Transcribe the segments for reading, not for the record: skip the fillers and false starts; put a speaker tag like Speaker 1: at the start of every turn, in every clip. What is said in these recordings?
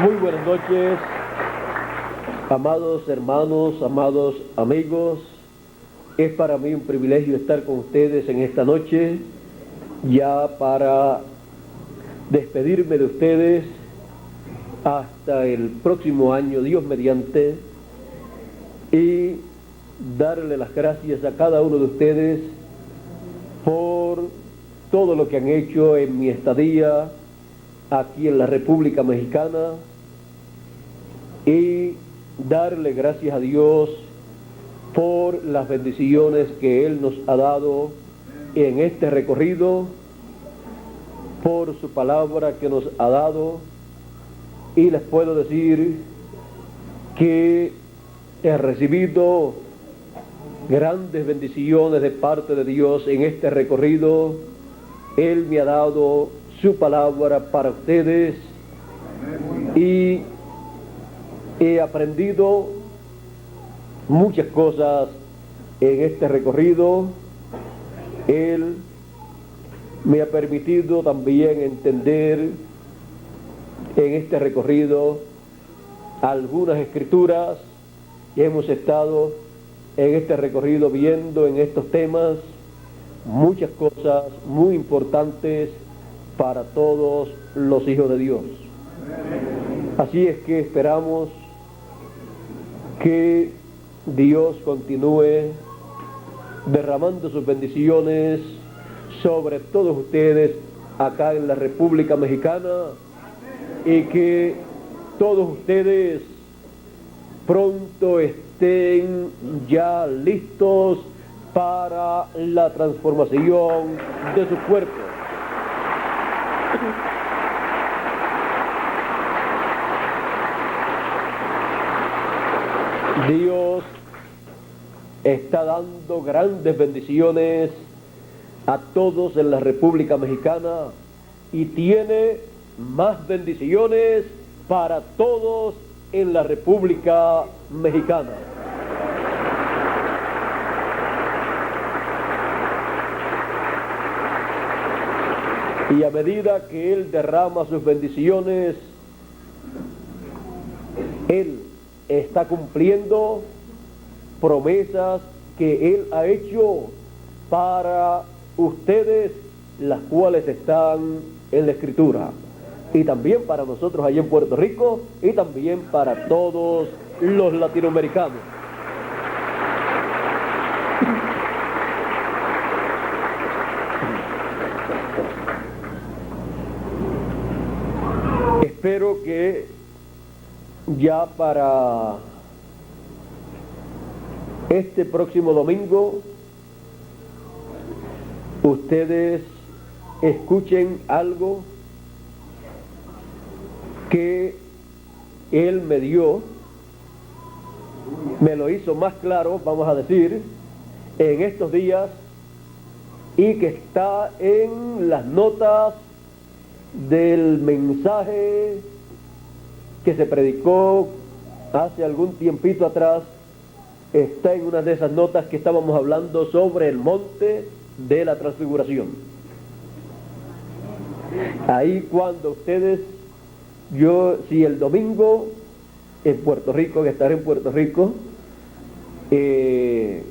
Speaker 1: Muy buenas noches, amados hermanos, amados amigos. Es para mí un privilegio estar con ustedes en esta noche, ya para despedirme de ustedes hasta el próximo año, Dios mediante, y darle las gracias a cada uno de ustedes por todo lo que han hecho en mi estadía aquí en la República Mexicana, y darle gracias a Dios por las bendiciones que Él nos ha dado en este recorrido, por su palabra que nos ha dado. Y les puedo decir que he recibido grandes bendiciones de parte de Dios en este recorrido. Él me ha dado su palabra para ustedes y he aprendido muchas cosas en este recorrido. Él me ha permitido también entender en este recorrido algunas escrituras que hemos estado en este recorrido viendo en estos temas, muchas cosas muy importantes para todos los hijos de Dios. Así es que esperamos que Dios continúe derramando sus bendiciones sobre todos ustedes acá en la República Mexicana, y que todos ustedes pronto estén ya listos para la transformación de su cuerpo. Dios está dando grandes bendiciones a todos en la República Mexicana y tiene más bendiciones para todos en la República Mexicana. Y a medida que Él derrama sus bendiciones, Él está cumpliendo promesas que Él ha hecho para ustedes, las cuales están en la Escritura, y también para nosotros allá en Puerto Rico, y también para todos los latinoamericanos. Espero que ya para este próximo domingo ustedes escuchen algo que Él me dio, me lo hizo más claro, vamos a decir, en estos días, y que está en las notas del mensaje que se predicó hace algún tiempito atrás. Está en una de esas notas que estábamos hablando sobre el monte de la transfiguración. Ahí cuando ustedes, si el domingo en Puerto Rico, que estaré en Puerto Rico, en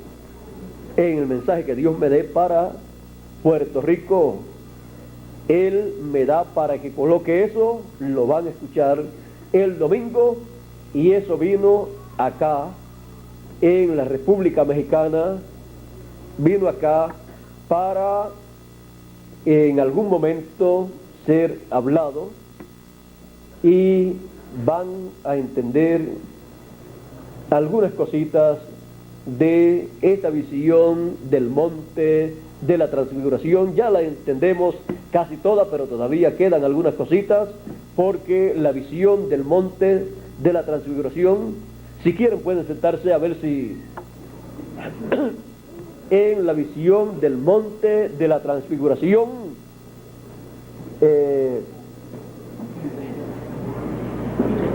Speaker 1: el mensaje que Dios me dé para Puerto Rico, Él me da para que coloque eso, lo van a escuchar el domingo, y eso vino acá en la República Mexicana, vino acá para en algún momento ser hablado, y van a entender algunas cositas de esta visión del monte de la transfiguración. Ya la entendemos casi toda, pero todavía quedan algunas cositas, porque la visión del monte de la transfiguración, si quieren pueden sentarse a ver si en la visión del monte de la transfiguración,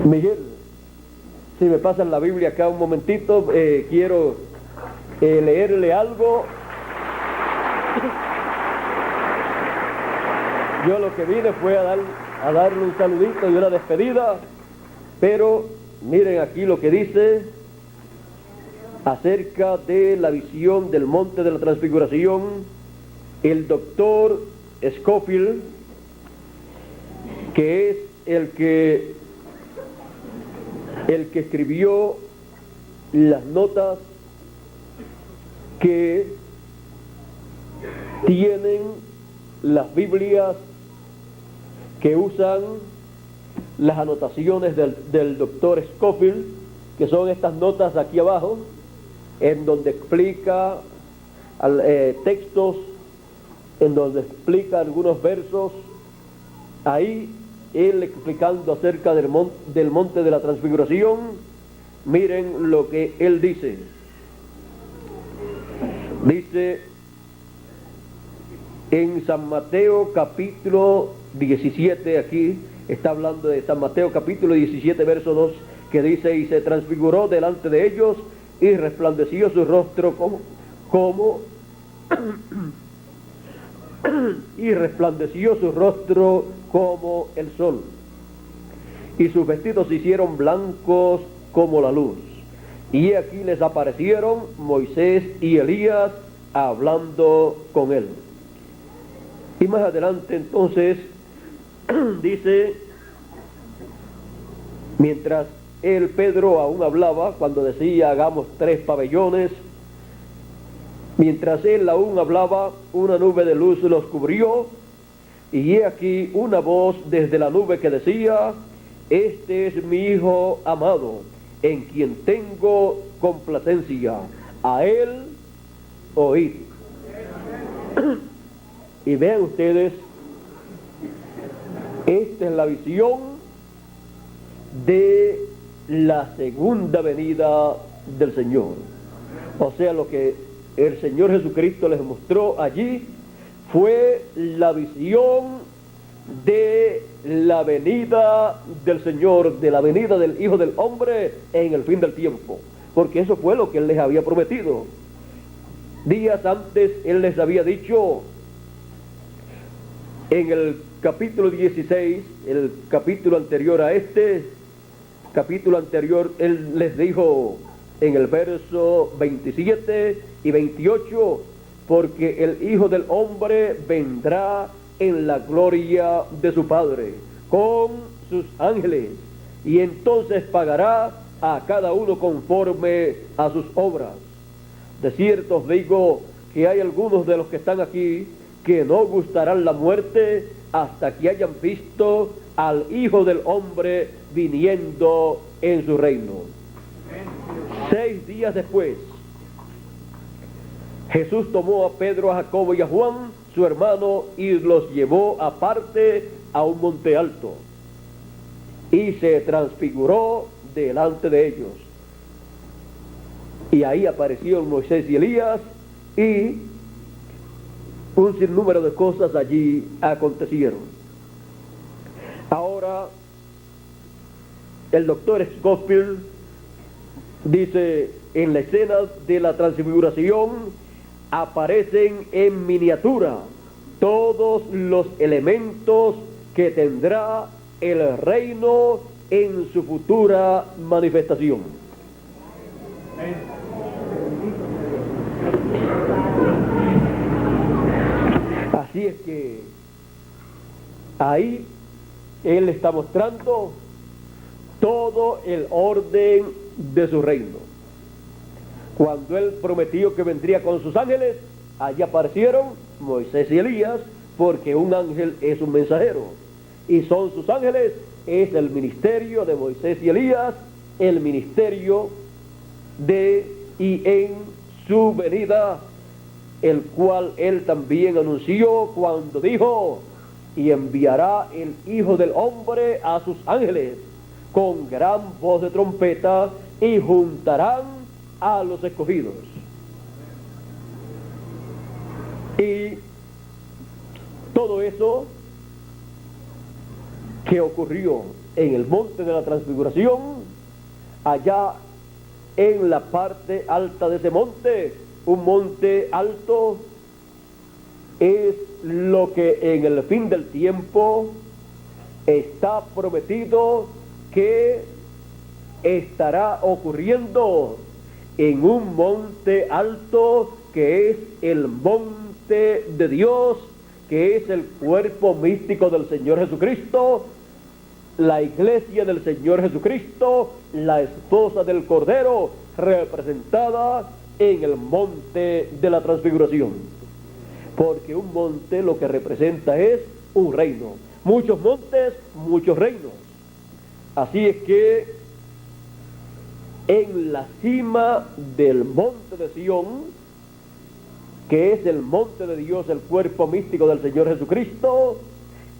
Speaker 1: Miguel, si me pasan la Biblia acá un momentito, quiero leerle algo. Yo lo que vine fue a darle un saludito y una despedida Pero miren aquí lo que dice acerca de la visión del monte de la transfiguración. El doctor Scofield, que es el que escribió las notas que tienen las Biblias que usan las anotaciones del doctor Scofield, que son estas notas aquí abajo, en donde explica textos, en donde explica algunos versos. Ahí él explicando acerca del monte de la transfiguración. Miren lo que él dice. Dice en San Mateo capítulo 17, aquí está hablando de San Mateo capítulo 17 verso 2, que dice: y se transfiguró delante de ellos y resplandeció su rostro como y resplandeció su rostro como el sol, y sus vestidos se hicieron blancos como la luz. Y aquí les aparecieron Moisés y Elías hablando con él. Y más adelante entonces dice, mientras Pedro aún hablaba, cuando decía hagamos 3 pabellones, mientras él aún hablaba, una nube de luz los cubrió, y he aquí una voz desde la nube que decía: este es mi Hijo amado, en quien tengo complacencia, a él oíd. Y vean ustedes, esta es la visión de la segunda venida del Señor. O sea, lo que el Señor Jesucristo les mostró allí fue la visión de la venida del Señor, de la venida del Hijo del Hombre en el fin del tiempo, porque eso fue lo que Él les había prometido. Días antes Él les había dicho en el capítulo 16, el capítulo anterior a este, capítulo anterior, Él les dijo en el verso 27 y 28, porque el Hijo del Hombre vendrá en la gloria de su Padre con sus ángeles, y entonces pagará a cada uno conforme a sus obras. De cierto os digo que hay algunos de los que están aquí que no gustarán la muerte hasta que hayan visto al Hijo del Hombre viniendo en su reino. 6 días después, Jesús tomó a Pedro, a Jacobo y a Juan, su hermano, y los llevó aparte a un monte alto, y se transfiguró delante de ellos. Y ahí aparecieron Moisés y Elías, y un sinnúmero de cosas allí acontecieron. Ahora, el doctor Scofield dice, en la escena de la transfiguración aparecen en miniatura todos los elementos que tendrá el reino en su futura manifestación. Así es que ahí Él está mostrando todo el orden de su reino. Cuando Él prometió que vendría con sus ángeles, allí aparecieron Moisés y Elías, porque un ángel es un mensajero, y son sus ángeles, es el ministerio de Moisés y Elías, el ministerio de y en su venida, el cual Él también anunció cuando dijo: y enviará el Hijo del Hombre a sus ángeles con gran voz de trompeta, y juntarán a los escogidos. Y todo eso que ocurrió en el monte de la transfiguración, allá en la parte alta de ese monte, un monte alto, es lo que en el fin del tiempo está prometido que estará ocurriendo en un monte alto que es el monte de Dios, que es el cuerpo místico del Señor Jesucristo, la iglesia del Señor Jesucristo, la esposa del Cordero, representada en el monte de la transfiguración. Porque un monte lo que representa es un reino. Muchos montes, muchos reinos. Así es que en la cima del monte de Sión, que es el monte de Dios, el cuerpo místico del Señor Jesucristo,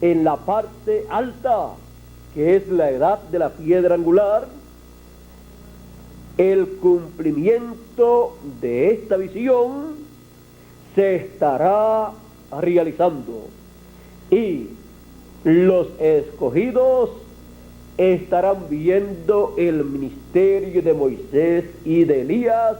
Speaker 1: en la parte alta, que es la edad de la piedra angular, el cumplimiento de esta visión se estará realizando y los escogidos estarán viendo el ministerio de Moisés y de Elías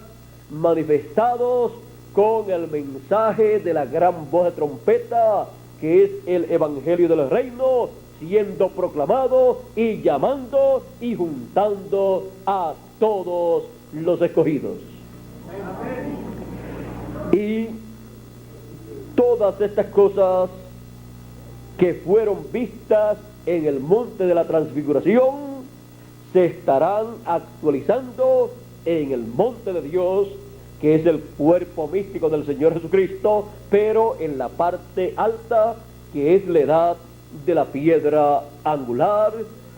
Speaker 1: manifestados con el mensaje de la gran voz de trompeta, que es el evangelio del reino, siendo proclamado y llamando y juntando a todos los escogidos. Y todas estas cosas que fueron vistas en el monte de la transfiguración se estarán actualizando en el monte de Dios, que es el cuerpo místico del Señor Jesucristo, pero en la parte alta, que es la edad de la piedra angular,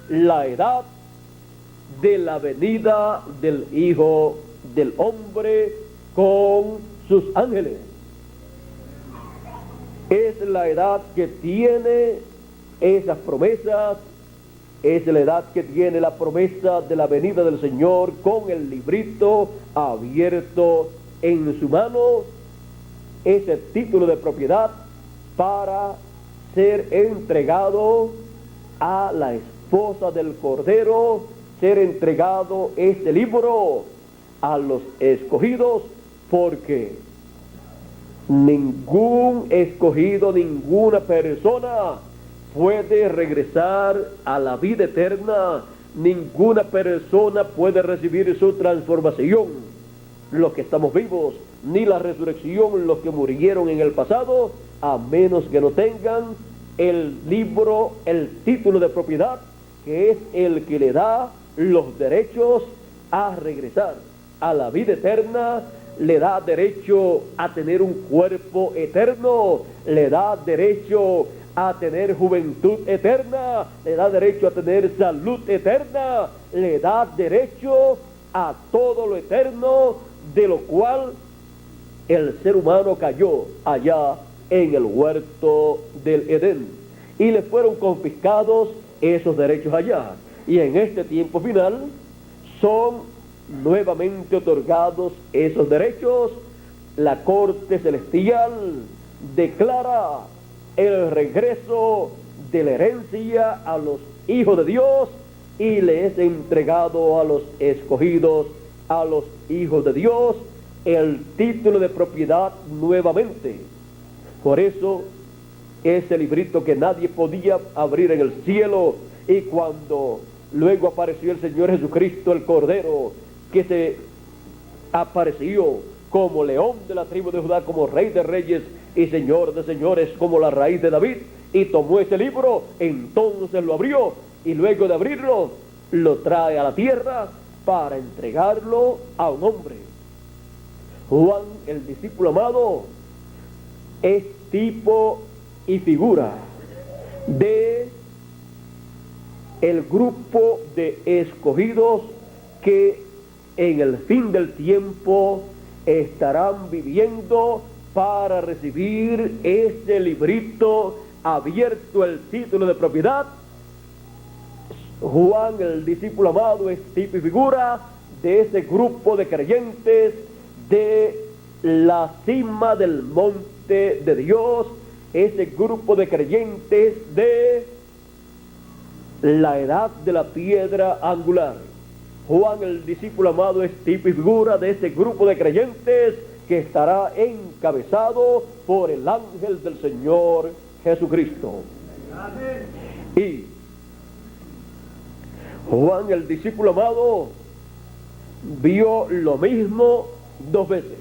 Speaker 1: la edad de la venida del Hijo del Hombre con sus ángeles. Es la edad que tiene esas promesas, es la edad que tiene la promesa de la venida del Señor con el librito abierto en su mano, ese título de propiedad para ser entregado a la esposa del Cordero, ser entregado este libro a los escogidos, porque ningún escogido, ninguna persona puede regresar a la vida eterna, ninguna persona puede recibir su transformación, los que estamos vivos, ni la resurrección, los que murieron en el pasado, a menos que no tengan el libro, el título de propiedad, que es el que le da los derechos a regresar a la vida eterna, le da derecho a tener un cuerpo eterno, le da derecho a tener juventud eterna, le da derecho a tener salud eterna, le da derecho a todo lo eterno, de lo cual el ser humano cayó allá en el huerto del Edén, y le fueron confiscados esos derechos allá, y en este tiempo final son nuevamente otorgados esos derechos. La corte celestial declara el regreso de la herencia a los hijos de Dios, y le es entregado a los escogidos, a los hijos de Dios, el título de propiedad nuevamente. Por eso ese librito que nadie podía abrir en el cielo, y cuando luego apareció el Señor Jesucristo, el Cordero, que se apareció como león de la tribu de Judá, como rey de reyes y señor de señores, como la raíz de David, y tomó ese libro, entonces lo abrió, y luego de abrirlo, lo trae a la tierra para entregarlo a un hombre. Juan, el discípulo amado, es tipo y figura de el grupo de escogidos que en el fin del tiempo estarán viviendo para recibir ese librito abierto, el título de propiedad. Juan, el discípulo amado, es tipo y figura de ese grupo de creyentes de la cima del monte de Dios, ese grupo de creyentes de la edad de la piedra angular. Juan, el discípulo amado, es tipo y figura de ese grupo de creyentes que estará encabezado por el ángel del Señor Jesucristo. Amén. Y Juan, el discípulo amado, vio lo mismo dos veces.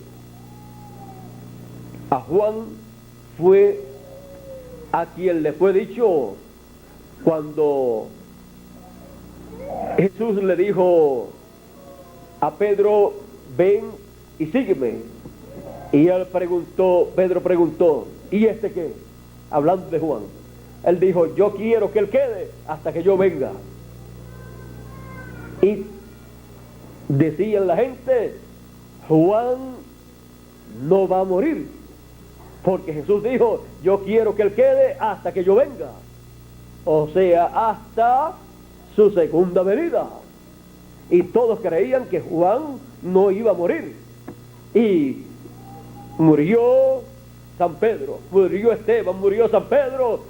Speaker 1: A Juan fue a quien le fue dicho cuando Jesús le dijo a Pedro: ven y sígueme. Y Pedro preguntó: ¿y este qué? Hablando de Juan. Él dijo: yo quiero que él quede hasta que yo venga. Y decían la gente: Juan no va a morir, porque Jesús dijo: yo quiero que él quede hasta que yo venga. O sea, hasta su segunda venida. Y todos creían que Juan no iba a morir. Y murió San Pedro, murió Esteban, murió San Pedro.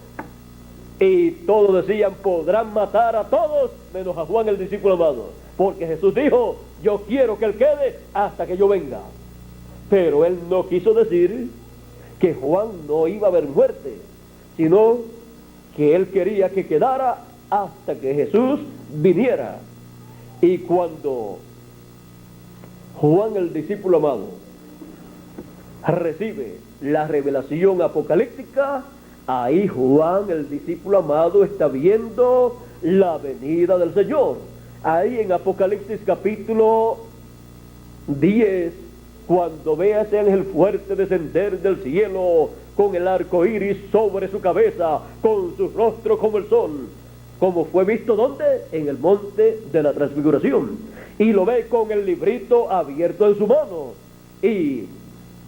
Speaker 1: Y todos decían: podrán matar a todos menos a Juan, el discípulo amado, porque Jesús dijo: yo quiero que él quede hasta que yo venga. Pero él no quiso decir que Juan no iba a haber muerte, sino que él quería que quedara hasta que Jesús viniera. Y cuando Juan, el discípulo amado, recibe la revelación apocalíptica, ahí Juan, el discípulo amado, está viendo la venida del Señor. Ahí en Apocalipsis capítulo 10, cuando ve a ese ángel fuerte descender del cielo con el arco iris sobre su cabeza, con su rostro como el sol, como fue visto ¿dónde? En el monte de la transfiguración. Y lo ve con el librito abierto en su mano. Y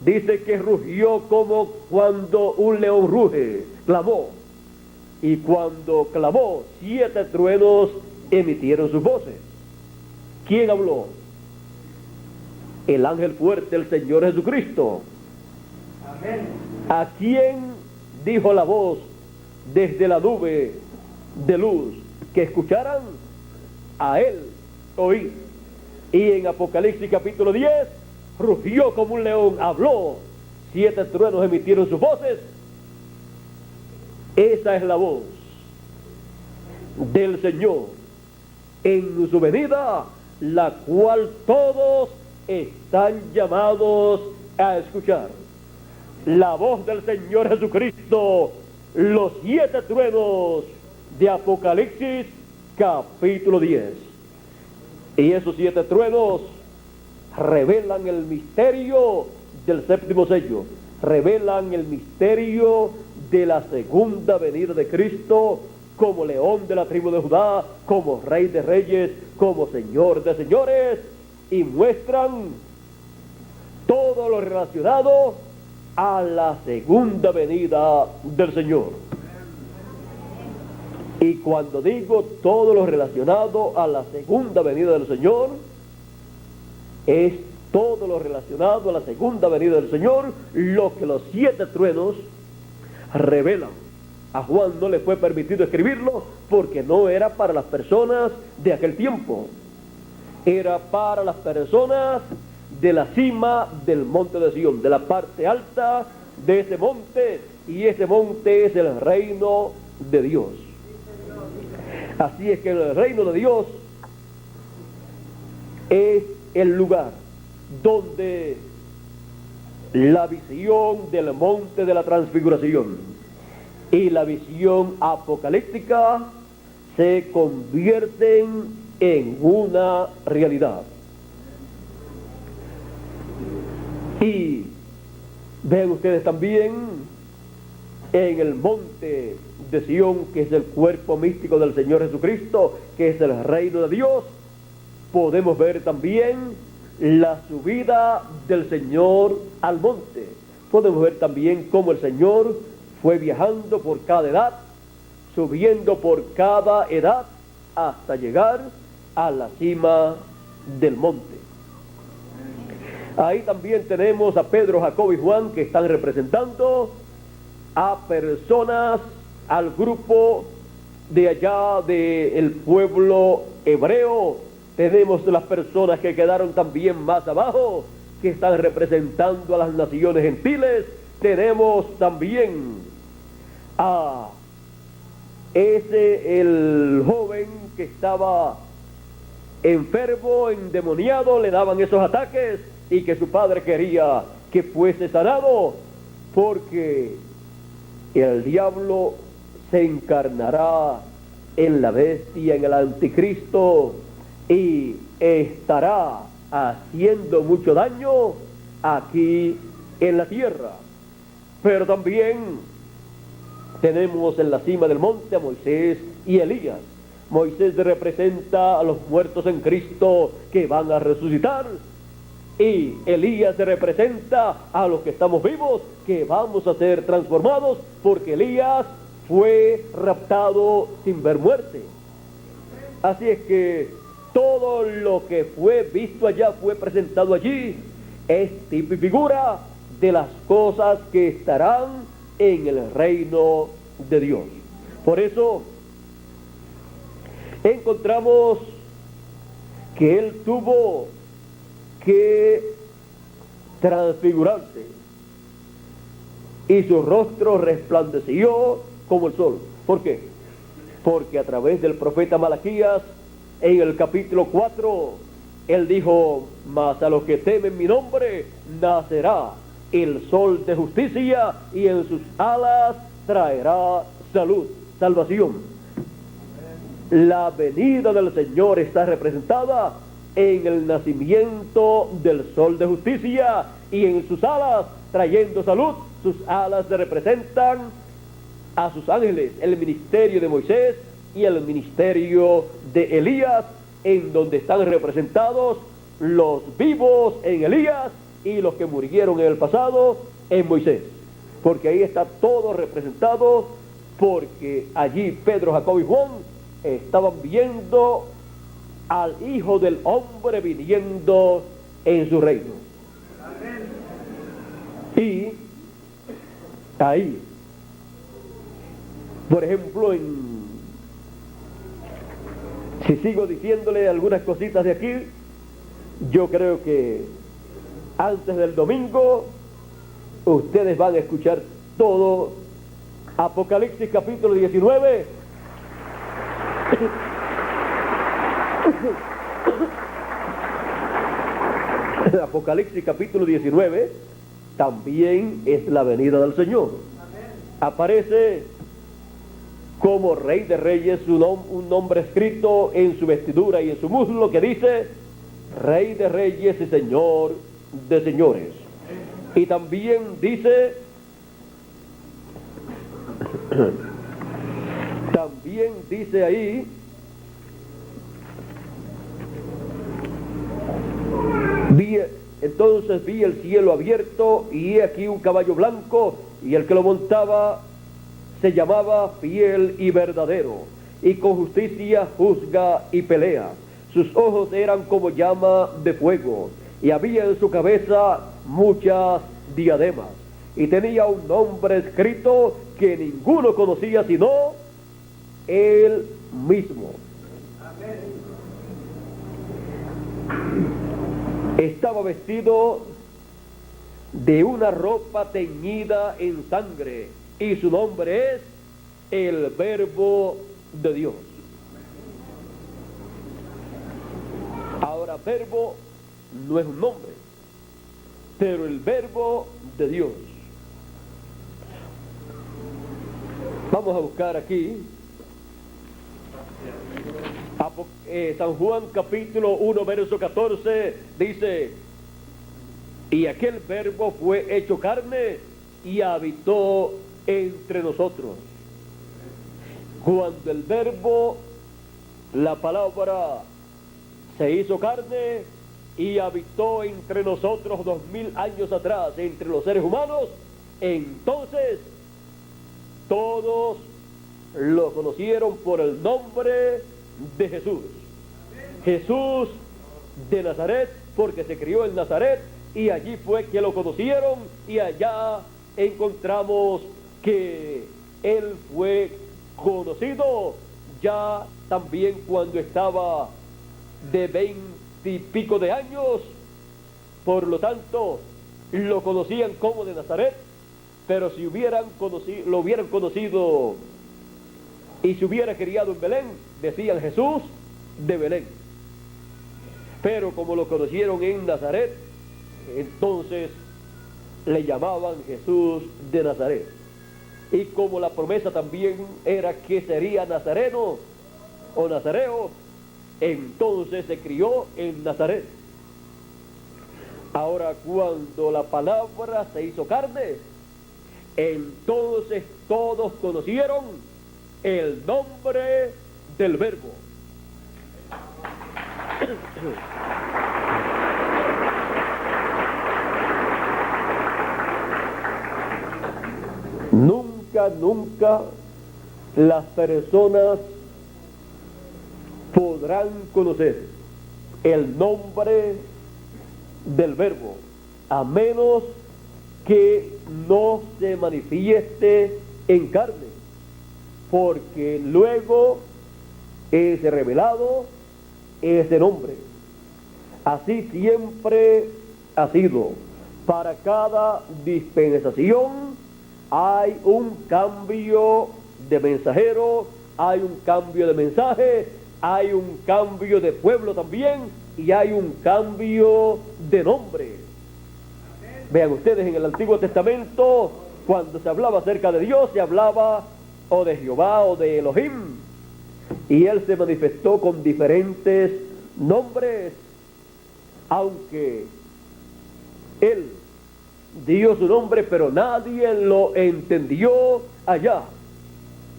Speaker 1: dice que rugió como cuando un león ruge, clamó. Y cuando clamó, 7 truenos emitieron sus voces. ¿Quién habló? El ángel fuerte, el Señor Jesucristo. Amén. ¿A quién dijo la voz desde la nube de luz que escucharan? A él oí. Y en Apocalipsis capítulo 10, rugió como un león, habló, 7 truenos emitieron sus voces. Esa es la voz del Señor en su venida, la cual todos están llamados a escuchar. La voz del Señor Jesucristo, los 7 truenos de Apocalipsis capítulo 10. Y esos 7 truenos revelan el misterio del séptimo sello, revelan el misterio de la segunda venida de Cristo como león de la tribu de Judá, como rey de reyes, como señor de señores, y muestran todo lo relacionado a la segunda venida del Señor. Y cuando digo todo lo relacionado a la segunda venida del Señor, es todo lo relacionado a la segunda venida del Señor, lo que los 7 truenos revelan. A Juan no le fue permitido escribirlo porque no era para las personas de aquel tiempo, era para las personas de la cima del monte de Sión, de la parte alta de ese monte, y ese monte es el reino de Dios. Así es que el reino de Dios es el lugar donde la visión del monte de la transfiguración y la visión apocalíptica se convierten en una realidad. Y vean ustedes también en el monte de Sión, que es el cuerpo místico del Señor Jesucristo, que es el reino de Dios, podemos ver también la subida del Señor al monte. Podemos ver también cómo el Señor fue viajando por cada edad, subiendo por cada edad hasta llegar a la cima del monte. Ahí también tenemos a Pedro, Jacobo y Juan, que están representando a personas, al grupo de allá del pueblo hebreo. Tenemos las personas que quedaron también más abajo, que están representando a las naciones gentiles. Tenemos también a el joven que estaba enfermo, endemoniado, le daban esos ataques y que su padre quería que fuese sanado, porque el diablo se encarnará en la bestia, en el anticristo, y estará haciendo mucho daño aquí en la tierra. Pero también tenemos en la cima del monte a Moisés y Elías. Moisés representa a los muertos en Cristo que van a resucitar, y Elías representa a los que estamos vivos que vamos a ser transformados, porque Elías fue raptado sin ver muerte. Así es que todo lo que fue visto allá, fue presentado allí, es tipo y figura de las cosas que estarán en el reino de Dios. Por eso encontramos que él tuvo que transfigurarse y su rostro resplandeció como el sol. ¿Por qué? Porque a través del profeta Malaquías, en el capítulo 4, él dijo: mas a los que temen mi nombre nacerá el sol de justicia, y en sus alas traerá salud, salvación. La venida del Señor está representada en el nacimiento del sol de justicia, y en sus alas trayendo salud. Sus alas representan a sus ángeles, el ministerio de Moisés y el ministerio de Elías, en donde están representados los vivos en Elías y los que murieron en el pasado en Moisés, porque ahí está todo representado, porque allí Pedro, Jacobo y Juan estaban viendo al Hijo del Hombre viniendo en su reino. Y ahí, por ejemplo, si sigo diciéndole algunas cositas de aquí, yo creo que antes del domingo ustedes van a escuchar todo. Apocalipsis capítulo 19. Apocalipsis capítulo 19 también es la venida del Señor. Aparece como Rey de Reyes un nombre escrito en su vestidura y en su muslo que dice: Rey de Reyes y Señor de Señores. Y también dice ahí: entonces vi el cielo abierto, y he aquí un caballo blanco, y el que lo montaba se llamaba Fiel y Verdadero, y con justicia juzga y pelea. Sus ojos eran como llama de fuego, y había en su cabeza muchas diademas, y tenía un nombre escrito que ninguno conocía sino él mismo. Estaba vestido de una ropa teñida en sangre, y su nombre es el Verbo de Dios. Ahora, verbo no es un nombre, pero el Verbo de Dios. Vamos a buscar aquí San Juan capítulo 1 verso 14, dice: y aquel Verbo fue hecho carne y habitó entre nosotros. Cuando el Verbo, la palabra, se hizo carne y habitó entre nosotros 2000 años atrás, entre los seres humanos, entonces todos lo conocieron por el nombre de Jesús. Jesús de Nazaret, porque se crió en Nazaret, y allí fue que lo conocieron, y allá encontramos que él fue conocido ya también cuando estaba de 20 y pico de años. Por lo tanto, lo conocían como de Nazaret, pero si lo hubieran conocido y se hubiera criado en Belén, decían Jesús de Belén. Pero como lo conocieron en Nazaret, entonces le llamaban Jesús de Nazaret. Y como la promesa también era que sería nazareno o nazareo, entonces se crió en Nazaret. Ahora, cuando la palabra se hizo carne, entonces todos conocieron el nombre del Verbo. Nunca las personas podrán conocer el nombre del Verbo, a menos que no se manifieste en carne, porque luego es revelado ese nombre. Así siempre ha sido. Para cada dispensación hay un cambio de mensajero, hay un cambio de mensaje, hay un cambio de pueblo también, y hay un cambio de nombre. Vean ustedes, en el Antiguo Testamento, cuando se hablaba acerca de Dios, se hablaba o de Jehová o de Elohim, y Él se manifestó con diferentes nombres, aunque Él dio su nombre, pero nadie lo entendió allá.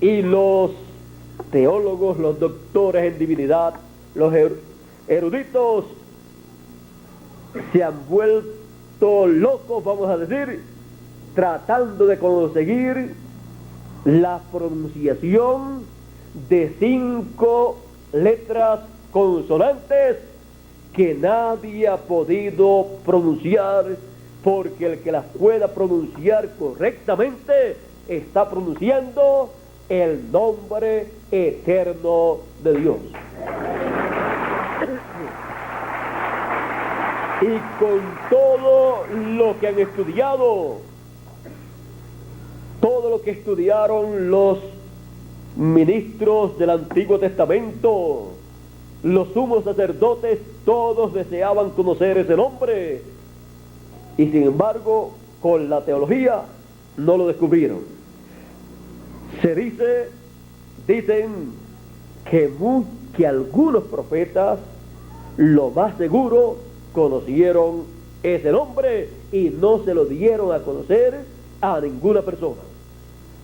Speaker 1: Y los teólogos, los doctores en divinidad, los eruditos, se han vuelto locos, vamos a decir, tratando de conseguir la pronunciación de 5 letras consonantes que nadie ha podido pronunciar, porque el que las pueda pronunciar correctamente está pronunciando el nombre eterno de Dios. Y con todo lo que han estudiado, todo lo que estudiaron los ministros del Antiguo Testamento, los sumos sacerdotes, todos deseaban conocer ese nombre, y sin embargo con la teología no lo descubrieron. Dicen que algunos profetas, lo más seguro, conocieron ese nombre y no se lo dieron a conocer a ninguna persona.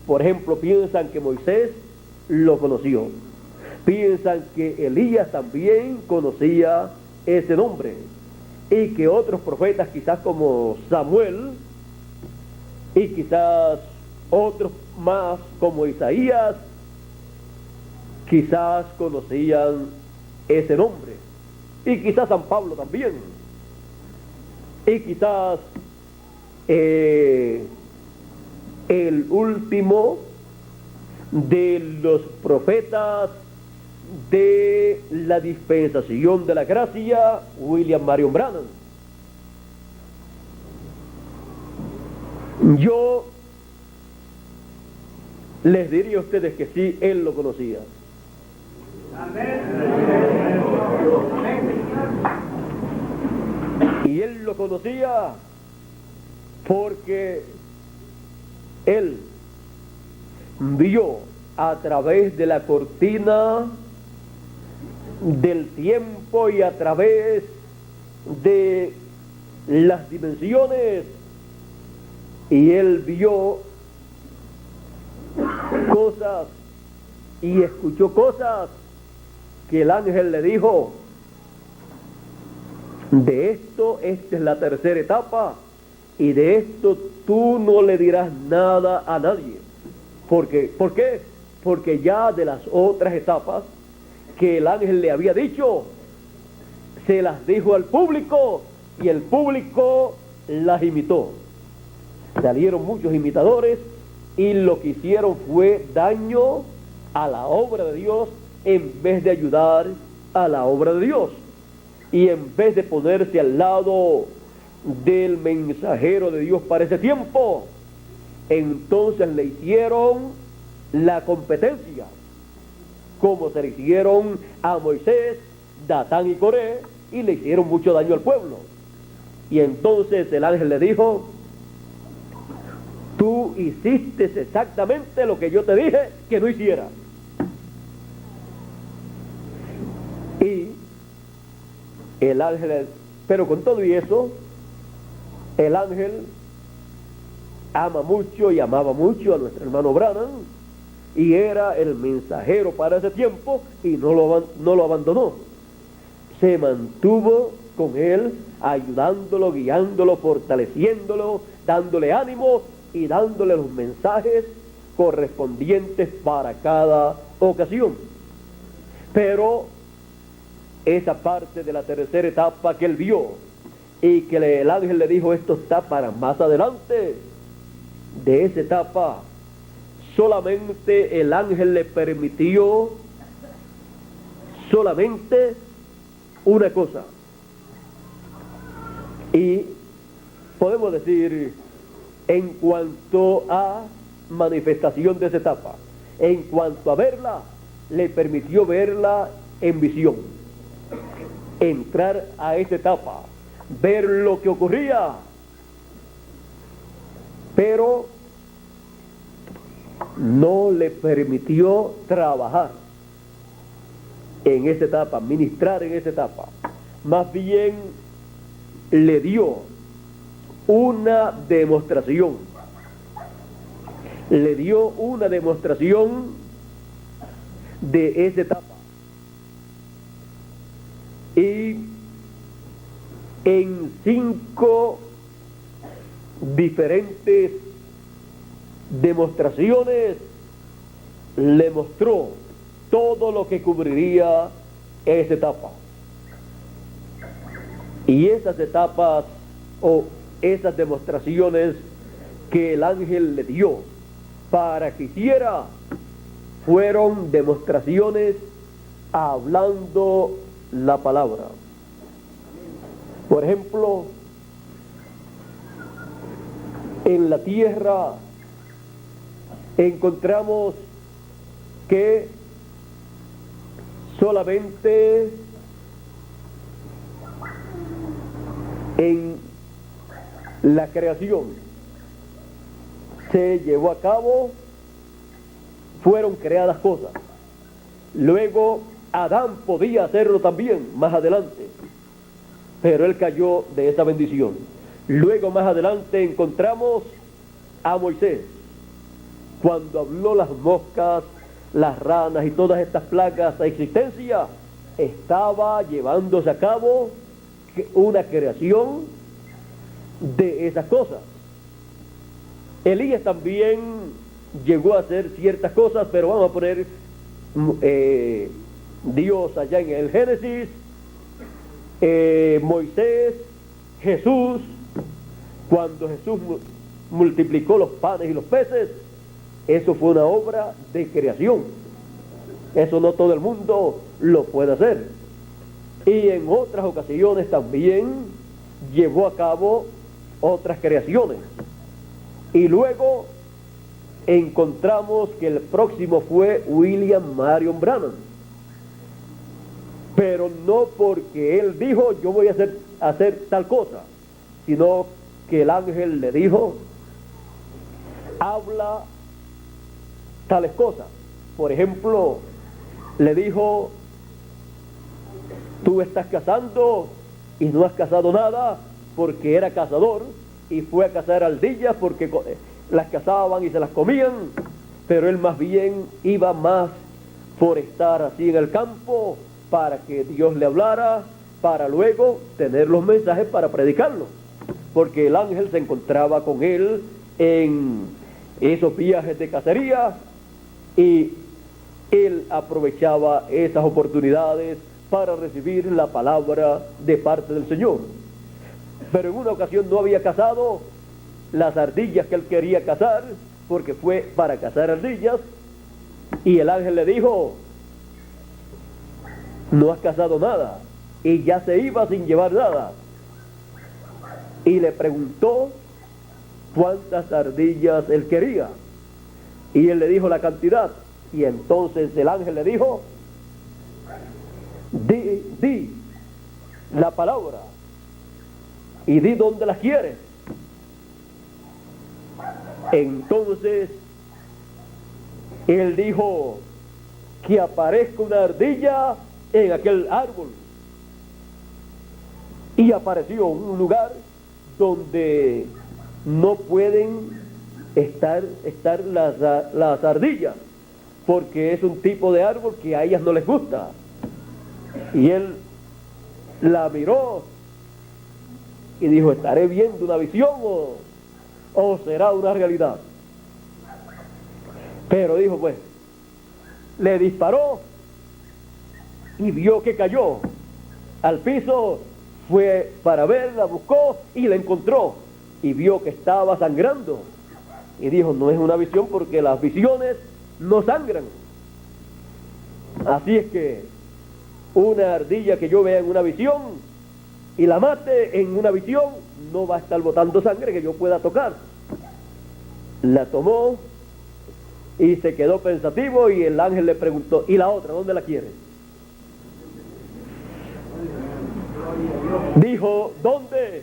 Speaker 1: Por ejemplo, piensan que Moisés lo conoció, piensan que Elías también conocía ese nombre, y que otros profetas, quizás como Samuel, y quizás otros más como Isaías, quizás conocían ese nombre, y quizás San Pablo también, y quizás el último de los profetas de la dispensación de la gracia, William Marion Branham. Yo les diría a ustedes que sí, él lo conocía. Y él lo conocía porque él vio a través de la cortina del tiempo y a través de las dimensiones, y él vio cosas y escuchó cosas que el ángel le dijo: de esto, esta es la tercera etapa, y de esto tú no le dirás nada a nadie. ¿Por qué? Porque ya de las otras etapas que el ángel le había dicho, se las dijo al público, y el público las imitó. Salieron muchos imitadores, y lo que hicieron fue daño a la obra de Dios en vez de ayudar a la obra de Dios. Y en vez de ponerse al lado del mensajero de Dios para ese tiempo, entonces le hicieron la competencia, como se le hicieron a Moisés, Datán y Coré, y le hicieron mucho daño al pueblo. Y entonces el ángel le dijo: tú hiciste exactamente lo que yo te dije que no hicieras. Y el ángel, pero con todo y eso, el ángel ama mucho y amaba mucho a nuestro hermano Branham, y era el mensajero para ese tiempo, y no lo abandonó. Se mantuvo con él, ayudándolo, guiándolo, fortaleciéndolo, dándole ánimo y dándole los mensajes correspondientes para cada ocasión. Pero esa parte de la tercera etapa que él vio y que el ángel le dijo: esto está para más adelante, de esa etapa solamente el ángel le permitió solamente una cosa. Y podemos decir, en cuanto a manifestación de esa etapa, en cuanto a verla, le permitió verla en visión, entrar a esa etapa, ver lo que ocurría, pero no le permitió trabajar en esa etapa, ministrar en esa etapa. Más bien le dio una demostración, de esa etapa. Y en 5 diferentes demostraciones le mostró todo lo que cubriría esa etapa. Y esas etapas o esas demostraciones que el ángel le dio para que hiciera fueron demostraciones hablando la palabra. Por ejemplo, en la tierra encontramos que solamente en la creación se llevó a cabo, fueron creadas cosas. Luego Adán podía hacerlo también más adelante, pero él cayó de esa bendición. Luego más adelante encontramos a Moisés, cuando habló las moscas, las ranas y todas estas plagas a existencia, estaba llevándose a cabo una creación de esas cosas. Elías también llegó a hacer ciertas cosas, pero vamos a poner Dios allá en el Génesis, Moisés, Jesús, cuando Jesús multiplicó los panes y los peces, eso fue una obra de creación. Eso no todo el mundo lo puede hacer. Y en otras ocasiones también llevó a cabo otras creaciones. Y luego encontramos que el próximo fue William Marion Branham. Pero no porque él dijo yo voy a hacer tal cosa, sino que el ángel le dijo: habla tales cosas. Por ejemplo, le dijo: tú estás cazando y no has cazado nada, porque era cazador y fue a cazar ardillas porque las cazaban y se las comían, pero él más bien iba más por estar así en el campo para que Dios le hablara, para luego tener los mensajes para predicarlos, porque el ángel se encontraba con él en esos viajes de cacería y él aprovechaba esas oportunidades para recibir la palabra de parte del Señor. Pero en una ocasión no había cazado las ardillas que él quería cazar, porque fue para cazar ardillas, y el ángel le dijo: no has cazado nada, y ya se iba sin llevar nada. Y le preguntó cuántas ardillas él quería, y él le dijo la cantidad, y entonces el ángel le dijo: di la palabra y di dónde la quieres. Entonces él dijo que aparezca una ardilla en aquel árbol, y apareció un lugar donde no pueden estar las ardillas, porque es un tipo de árbol que a ellas no les gusta. Y él la miró y dijo: ¿estaré viendo una visión o será una realidad? Pero dijo, pues, le disparó y vio que cayó al piso. Fue para verla, buscó y la encontró y vio que estaba sangrando, y dijo: no es una visión, porque las visiones no sangran. Así es que una ardilla que yo vea en una visión y la mate en una visión, no va a estar botando sangre que yo pueda tocar. La tomó y se quedó pensativo, y el ángel le preguntó: ¿y la otra, dónde la quieres? Dijo: ¿dónde?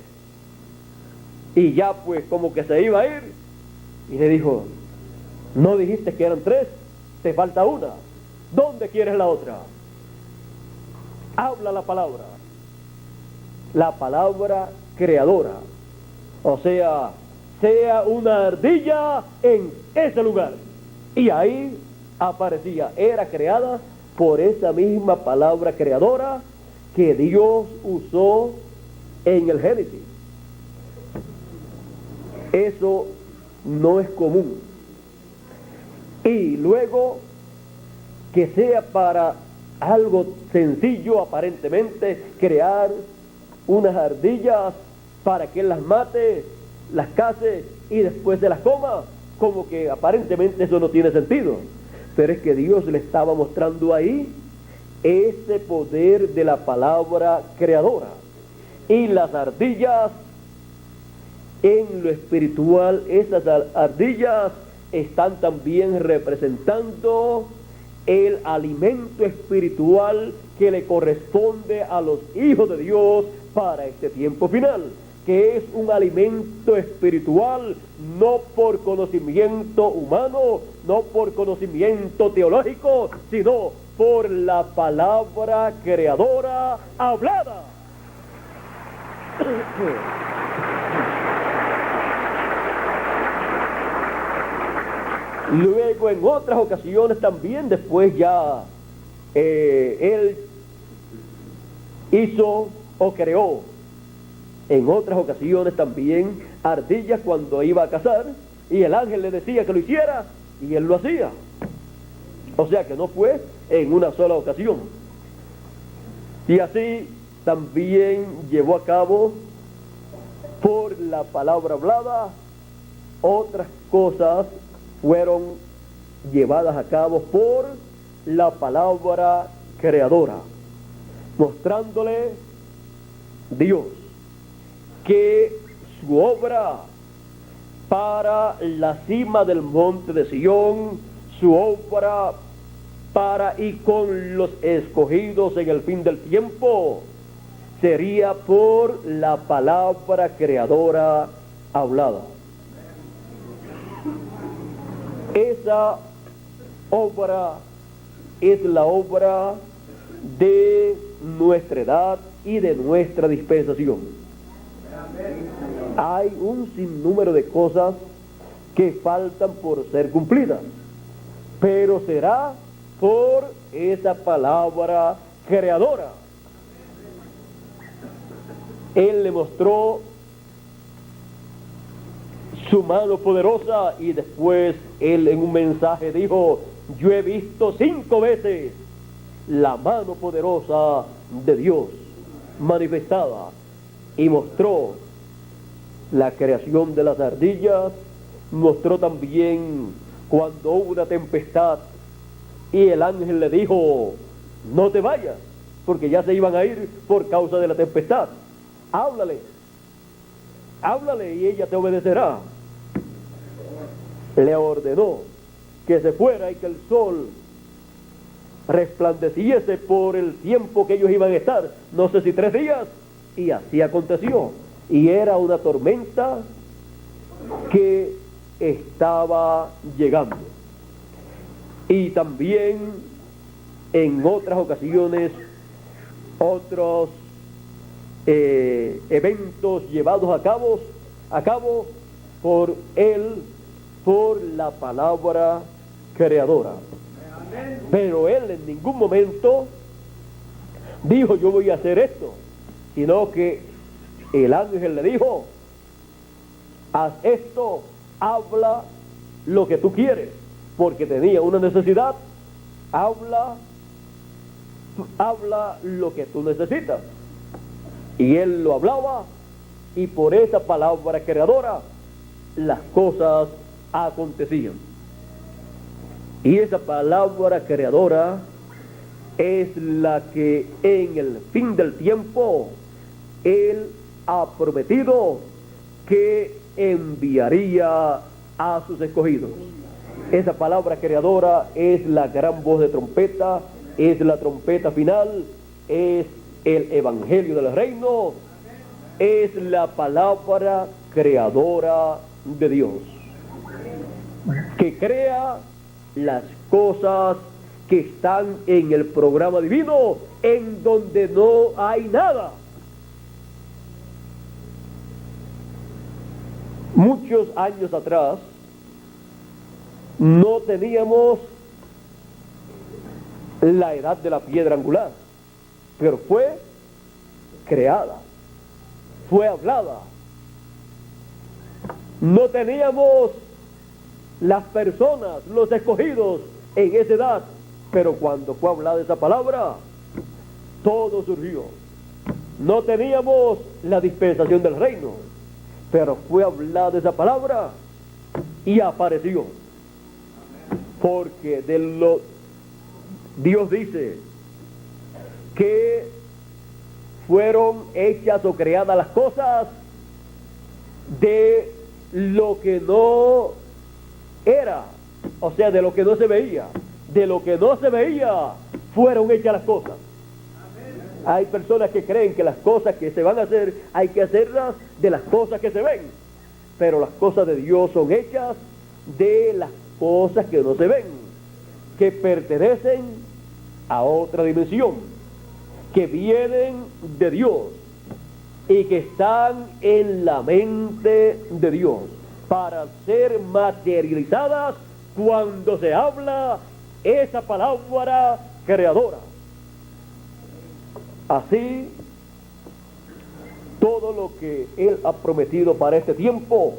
Speaker 1: Y ya pues como que se iba a ir, y le dijo: ¿no dijiste que eran 3? Te falta una. ¿Dónde quieres la otra? Habla la palabra creadora. O sea una ardilla en ese lugar. Y ahí aparecía, era creada por esa misma palabra creadora que Dios usó en el Génesis. Eso no es común. Y luego, que sea para algo sencillo aparentemente, crear unas ardillas para que él las mate, las case y después se las coma, como que aparentemente eso no tiene sentido. Pero es que Dios le estaba mostrando ahí ese poder de la palabra creadora. Y las ardillas, en lo espiritual, esas ardillas están también representando el alimento espiritual que le corresponde a los hijos de Dios para este tiempo final, que es un alimento espiritual, no por conocimiento humano, no por conocimiento teológico, sino por la palabra creadora hablada. Luego, en otras ocasiones también, después ya él hizo o creó en otras ocasiones también ardillas cuando iba a cazar, y el ángel le decía que lo hiciera y él lo hacía. O sea que no fue en una sola ocasión. Y así también llevó a cabo, por la palabra hablada, otras cosas fueron llevadas a cabo por la palabra creadora, mostrándole Dios que su obra para la cima del monte de Sión, su obra para y con los escogidos en el fin del tiempo, sería por la palabra creadora hablada. Esa obra es la obra de nuestra edad y de nuestra dispensación. Hay un sinnúmero de cosas que faltan por ser cumplidas, pero será por esa palabra creadora. Él le mostró su mano poderosa, y después él en un mensaje dijo: yo he visto 5 veces la mano poderosa de Dios manifestada, y mostró la creación de las ardillas, mostró también cuando hubo una tempestad y el ángel le dijo: no te vayas, porque ya se iban a ir por causa de la tempestad. Háblale y ella te obedecerá. Le ordenó que se fuera y que el sol resplandeciese por el tiempo que ellos iban a estar, no sé si 3 días Y así aconteció. Y era una tormenta que estaba llegando. Y también en otras ocasiones, otros eventos llevados a cabo por él, por la palabra creadora. Pero él en ningún momento dijo yo voy a hacer esto, sino que el ángel le dijo, haz esto, habla lo que tú quieres, porque tenía una necesidad, habla lo que tú necesitas. Y él lo hablaba, y por esa palabra creadora las cosas acontecían. Y esa palabra creadora es la que en el fin del tiempo él ha prometido que enviaría a sus escogidos. Esa palabra creadora es la gran voz de trompeta, es la trompeta final, es el evangelio del reino, es la palabra creadora de Dios, que crea las cosas que están en el programa divino, en donde no hay nada. Muchos años atrás no teníamos la edad de la piedra angular, pero fue creada, fue hablada. No teníamos las personas, los escogidos en esa edad, pero cuando fue hablada esa palabra, todo surgió. No teníamos la dispensación del reino, pero fue hablada esa palabra y apareció. Porque Dios dice que fueron hechas o creadas las cosas de lo que no era, o sea, de lo que no se veía. De lo que no se veía fueron hechas las cosas. Hay personas que creen que las cosas que se van a hacer hay que hacerlas de las cosas que se ven, pero las cosas de Dios son hechas de las cosas que no se ven, que pertenecen a otra dimensión, que vienen de Dios y que están en la mente de Dios para ser materializadas cuando se habla esa palabra creadora. Así, todo lo que Él ha prometido para este tiempo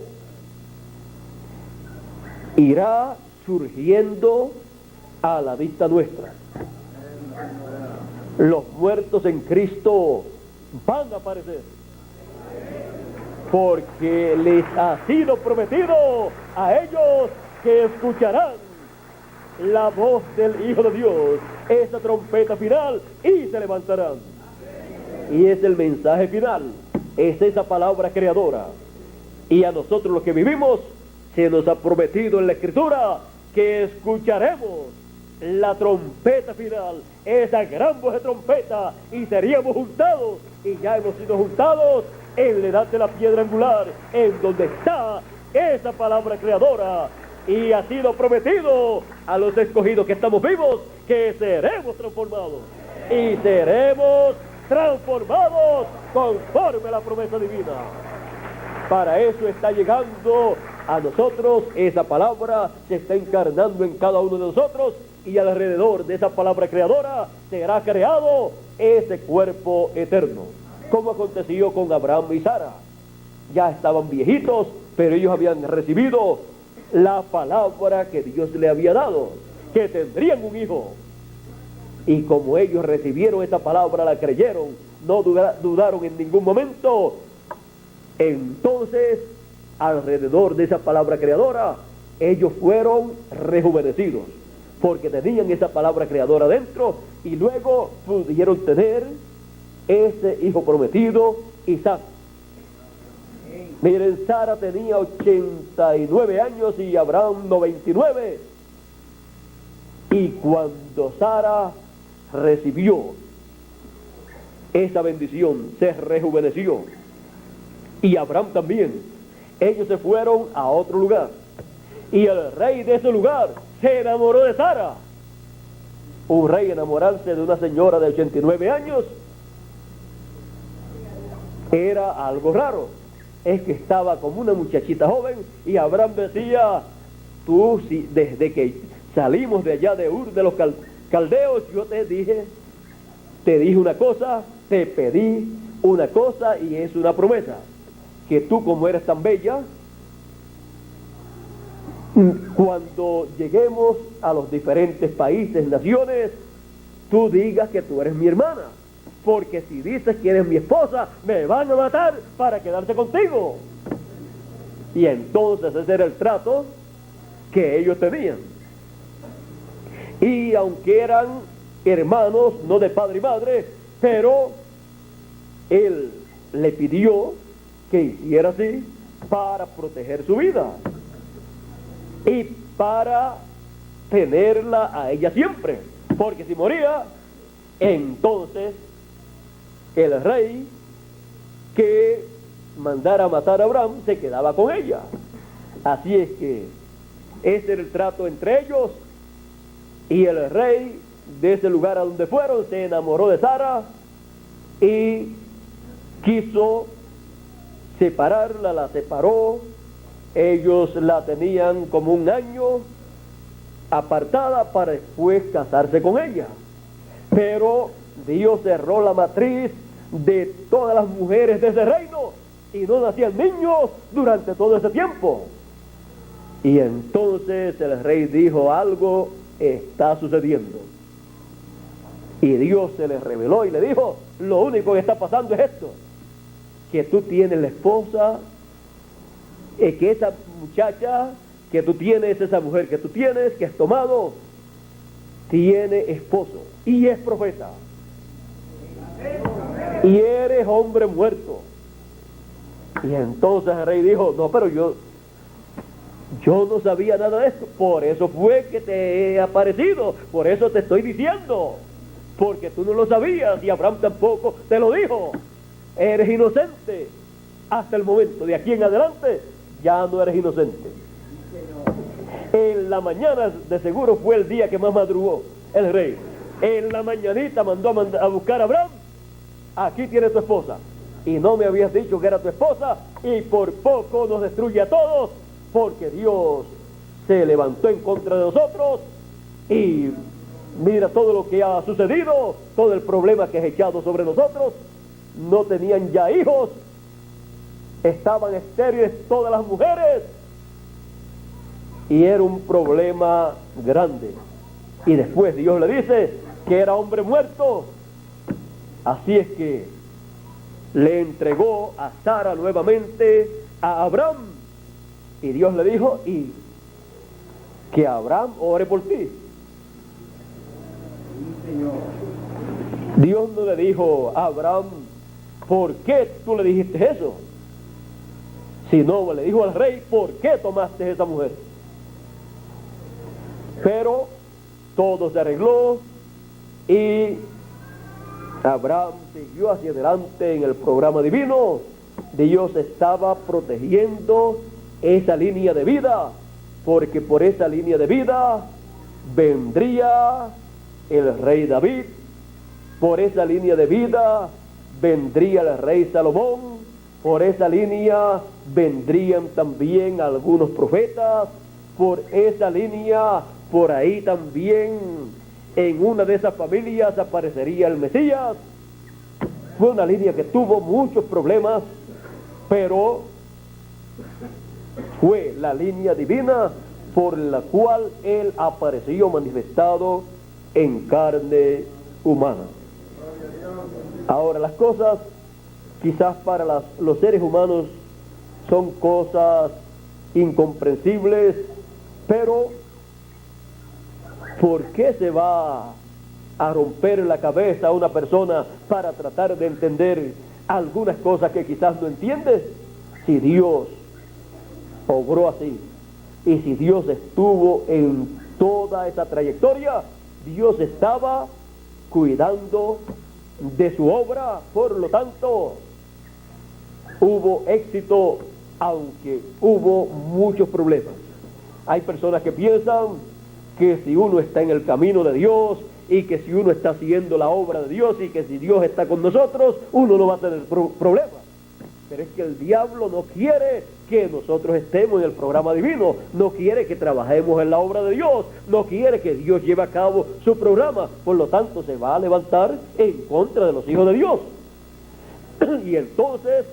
Speaker 1: irá surgiendo a la vista nuestra. Los muertos en Cristo van a aparecer, porque les ha sido prometido a ellos que escucharán la voz del Hijo de Dios, esa trompeta final, y se levantarán. Y es el mensaje final, es esa palabra creadora. Y a nosotros los que vivimos, se nos ha prometido en la Escritura que escucharemos la trompeta final, esa gran voz de trompeta, y seríamos juntados, y ya hemos sido juntados en la edad de la piedra angular, en donde está esa palabra creadora. Y ha sido prometido a los escogidos que estamos vivos que seremos transformados, y seremos transformados conforme a la promesa divina. Para eso está llegando a nosotros esa palabra, se está encarnando en cada uno de nosotros, y alrededor de esa palabra creadora será creado ese cuerpo eterno, como aconteció con Abraham y Sara. Ya estaban viejitos, pero ellos habían recibido la palabra que Dios le había dado, que tendrían un hijo. Y como ellos recibieron esta palabra, la creyeron, no dudaron en ningún momento, entonces alrededor de esa palabra creadora ellos fueron rejuvenecidos, porque tenían esa palabra creadora dentro, y luego pudieron tener ese hijo prometido, Isaac. Miren, Sara tenía 89 años y Abraham 99. Y cuando Sara recibió esa bendición, se rejuveneció. Y Abraham también. Ellos se fueron a otro lugar. Y el rey de ese lugar se enamoró de Sara. Un rey enamorarse de una señora de 89 años era algo raro. Es que estaba como una muchachita joven y Abraham decía: tú, si desde que salimos de allá de Ur de los caldeos, yo te dije una cosa, te pedí una cosa, y es una promesa, que tú, como eres tan bella, cuando lleguemos a los diferentes países, naciones, tú digas que tú eres mi hermana, porque si dices que eres mi esposa, me van a matar para quedarse contigo. Y entonces ese era el trato que ellos tenían. Y aunque eran hermanos, no de padre y madre, pero él le pidió que hiciera así para proteger su vida y para tenerla a ella siempre, porque si moría, entonces el rey que mandara a matar a Abraham se quedaba con ella. Así es que ese era el trato entre ellos, y el rey de ese lugar a donde fueron se enamoró de Sara y quiso separarla, la separó. Ellos la tenían como un año apartada para después casarse con ella. Pero Dios cerró la matriz de todas las mujeres de ese reino y no nacían niños durante todo ese tiempo. Y entonces el rey dijo: algo está sucediendo. Y Dios se le reveló y le dijo: lo único que está pasando es esto, que tú tienes la esposa, que esa muchacha que tú tienes, esa mujer que tú tienes, que has tomado, tiene esposo y es profeta. Y eres hombre muerto. Y entonces el rey dijo: no, pero yo no sabía nada de esto. Por eso fue que te he aparecido. Por eso te estoy diciendo. Porque tú no lo sabías y Abraham tampoco te lo dijo. Eres inocente. Hasta el momento, de aquí en adelante, ya no eres inocente. En la mañana, de seguro, fue el día que más madrugó el rey. En la mañanita mandó a buscar a Abraham. Aquí tienes tu esposa. Y no me habías dicho que era tu esposa, y por poco nos destruye a todos, porque Dios se levantó en contra de nosotros. Y mira todo lo que ha sucedido, todo el problema que es echado sobre nosotros. No tenían ya hijos, estaban estériles todas las mujeres, y era un problema grande. Y después Dios le dice que era hombre muerto. Así es que le entregó a Sara nuevamente a Abraham, y Dios le dijo: y que Abraham ore por ti. Dios no le dijo a Abraham: ¿por qué tú le dijiste eso? Sino le dijo al rey: ¿por qué tomaste esa mujer? Pero todo se arregló y Abraham siguió hacia adelante en el programa divino. Dios estaba protegiendo esa línea de vida, porque por esa línea de vida vendría el rey David, por esa línea de vida vendría el rey Salomón, por esa línea vendrían también algunos profetas, por esa línea, por ahí también en una de esas familias aparecería el Mesías. Fue una línea que tuvo muchos problemas, pero fue la línea divina por la cual Él apareció manifestado en carne humana. Ahora, las cosas quizás para los seres humanos son cosas incomprensibles, pero ¿por qué se va a romper la cabeza a una persona para tratar de entender algunas cosas que quizás no entiende? Si Dios obró así, y si Dios estuvo en toda esa trayectoria, Dios estaba cuidando de su obra. Por lo tanto, hubo éxito, aunque hubo muchos problemas. Hay personas que piensan que si uno está en el camino de Dios y que si uno está haciendo la obra de Dios y que si Dios está con nosotros, uno no va a tener problemas. Pero es que el diablo no quiere que nosotros estemos en el programa divino, no quiere que trabajemos en la obra de Dios, no quiere que Dios lleve a cabo su programa. Por lo tanto, se va a levantar en contra de los hijos de Dios. Y entonces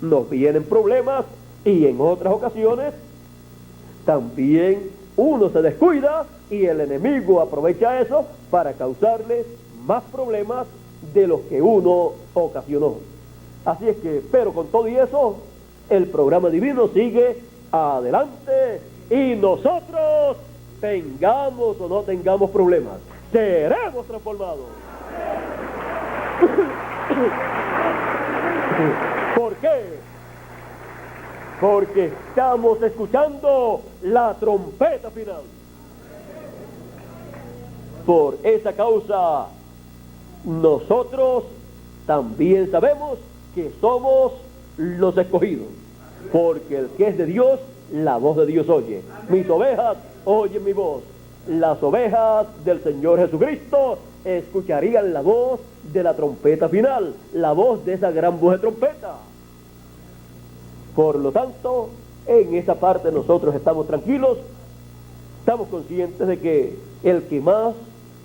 Speaker 1: nos vienen problemas, y en otras ocasiones también uno se descuida y el enemigo aprovecha eso para causarle más problemas de los que uno ocasionó. Así es que, pero con todo y eso, el programa divino sigue adelante, y nosotros, tengamos o no tengamos problemas, seremos transformados. ¿Por qué? Porque estamos escuchando la trompeta final. Por esa causa, nosotros también sabemos que somos los escogidos, porque el que es de Dios, la voz de Dios oye. Mis ovejas oyen mi voz. Las ovejas del Señor Jesucristo escucharían la voz de la trompeta final, la voz de esa gran voz de trompeta. Por lo tanto, en esa parte nosotros estamos tranquilos, estamos conscientes de que el que más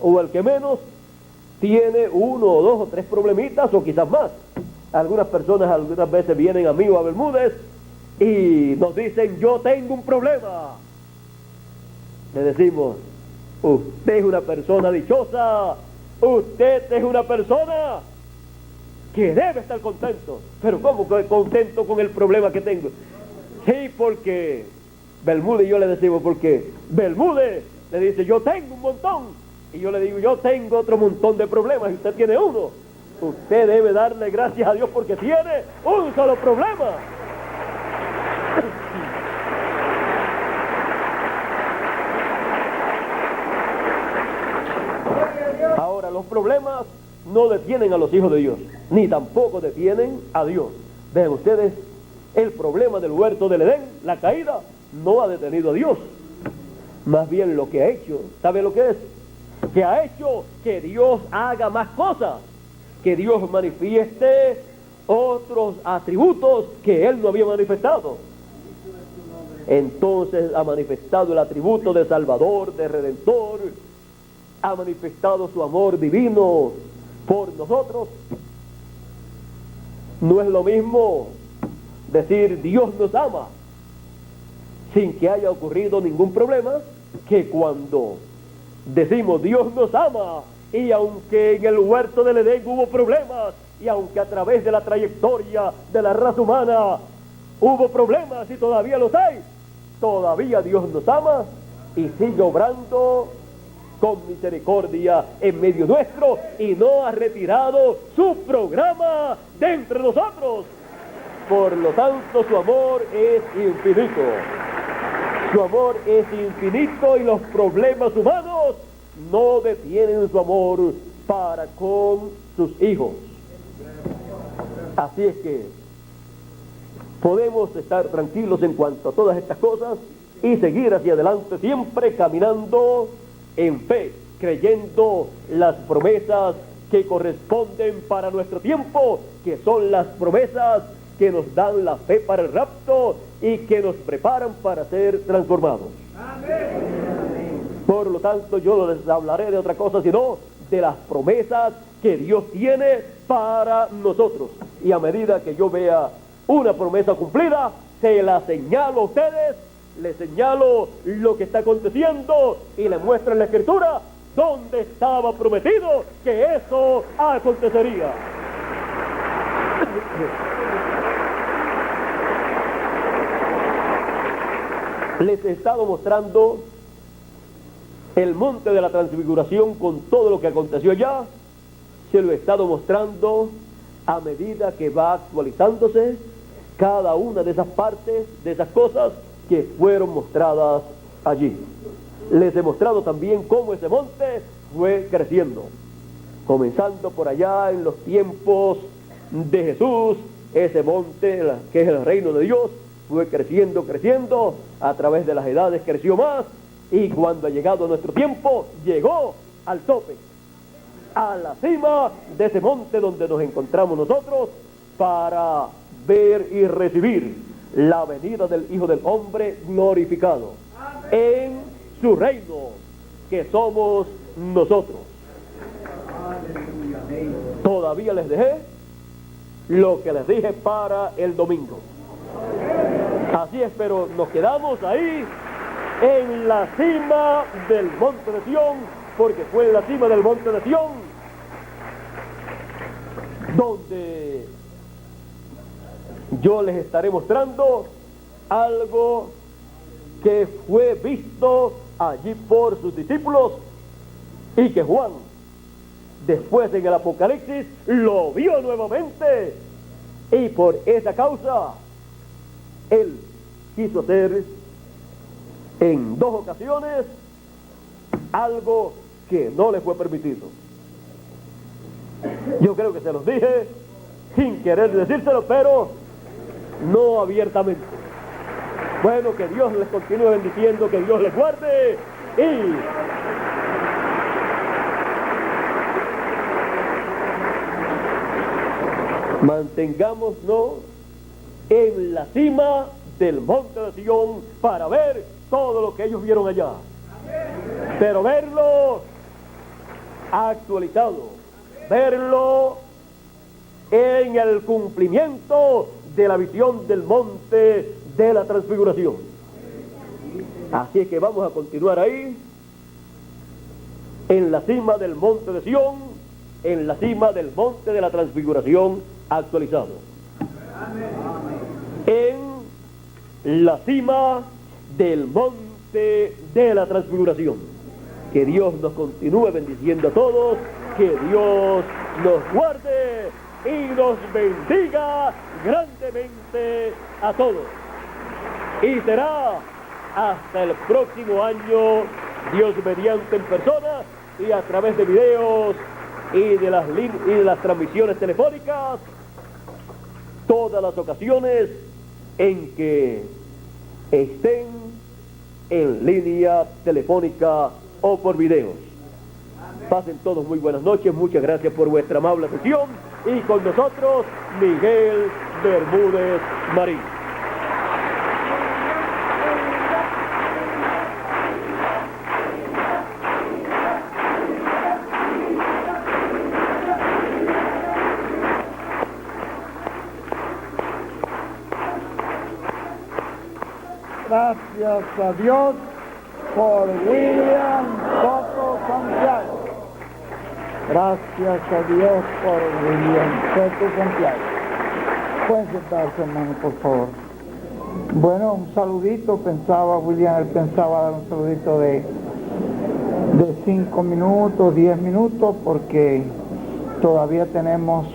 Speaker 1: o el que menos tiene uno o dos o tres problemitas, o quizás más. Algunas personas algunas veces vienen a mí o a Bermúdez y nos dicen: yo tengo un problema. Le decimos: usted es una persona dichosa, usted es una persona que debe estar contento. Pero ¿cómo que contento con el problema que tengo? Sí, porque Bermúdez y yo le decimos, porque Bermúdez le dice: yo tengo un montón, y yo le digo: yo tengo otro montón de problemas, y usted tiene uno. Usted debe darle gracias a Dios porque tiene un solo problema. Ahora, los problemas no detienen a los hijos de Dios, ni tampoco detienen a Dios. Vean ustedes, el problema del huerto del Edén, la caída, no ha detenido a Dios. Más bien lo que ha hecho, ¿sabe lo que es? Que ha hecho que Dios haga más cosas, que Dios manifieste otros atributos que Él no había manifestado. Entonces ha manifestado el atributo de Salvador, de Redentor, ha manifestado su amor divino por nosotros. No es lo mismo decir Dios nos ama sin que haya ocurrido ningún problema, que cuando decimos Dios nos ama, y aunque en el huerto del Edén hubo problemas, y aunque a través de la trayectoria de la raza humana hubo problemas y todavía los hay, todavía Dios nos ama y sigue obrando con misericordia en medio nuestro, y no ha retirado su programa de entre nosotros. Por lo tanto, su amor es infinito. Su amor es infinito, y los problemas humanos no detienen su amor para con sus hijos. Así es que podemos estar tranquilos en cuanto a todas estas cosas y seguir hacia adelante, siempre caminando en fe, creyendo las promesas que corresponden para nuestro tiempo, que son las promesas que nos dan la fe para el rapto y que nos preparan para ser transformados. Por lo tanto, yo no les hablaré de otra cosa sino de las promesas que Dios tiene para nosotros. Y a medida que yo vea una promesa cumplida, se la señalo a ustedes, les señalo lo que está aconteciendo y les muestro en la Escritura dónde estaba prometido que eso acontecería. Les he estado mostrando el monte de la transfiguración con todo lo que aconteció allá. Se lo he estado mostrando a medida que va actualizándose cada una de esas partes, de esas cosas que fueron mostradas allí. Les he mostrado también cómo ese monte fue creciendo. comenzando por allá en los tiempos de Jesús, ese monte que es el reino de Dios fue creciendo, a través de las edades creció más, y cuando ha llegado nuestro tiempo, llegó al tope, a la cima de ese monte donde nos encontramos nosotros para ver y recibir la venida del Hijo del Hombre glorificado en su reino, que somos nosotros. Todavía les dejé lo que les dije para el domingo. Así es, pero nos quedamos ahí en la cima del monte de Sión, porque fue en la cima del monte de Sión donde yo les estaré mostrando algo que fue visto allí por sus discípulos y que Juan después en el Apocalipsis lo vio nuevamente, y por esa causa él quiso hacer en 2 ocasiones algo que no le fue permitido. Yo creo que se los dije sin querer decírselo, pero no abiertamente. Bueno, que Dios les continúe bendiciendo, que Dios les guarde, y mantengámonos en la cima del monte de Sión para ver todo lo que ellos vieron allá, pero verlo actualizado, verlo en el cumplimiento de la visión del monte de la transfiguración. Así es que vamos a continuar ahí en la cima del monte de Sión, en la cima del monte de la transfiguración actualizado, en la cima del monte de la transfiguración. Que Dios nos continúe bendiciendo a todos, que Dios nos guarde y nos bendiga grandemente a todos. Y será hasta el próximo año, Dios mediante, en persona y a través de videos y de las transmisiones telefónicas, todas las ocasiones en que estén en línea telefónica o por videos. Pasen todos muy buenas noches, muchas gracias por vuestra amable atención, y con nosotros Miguel Bermúdez Marín.
Speaker 2: Gracias a Dios por William Soto Santiago. Gracias a Dios por William Soto Santiago. Pueden sentarse, hermano, por favor. Bueno, un saludito, William, él pensaba dar un saludito de 5 minutos, 10 minutos, porque todavía tenemos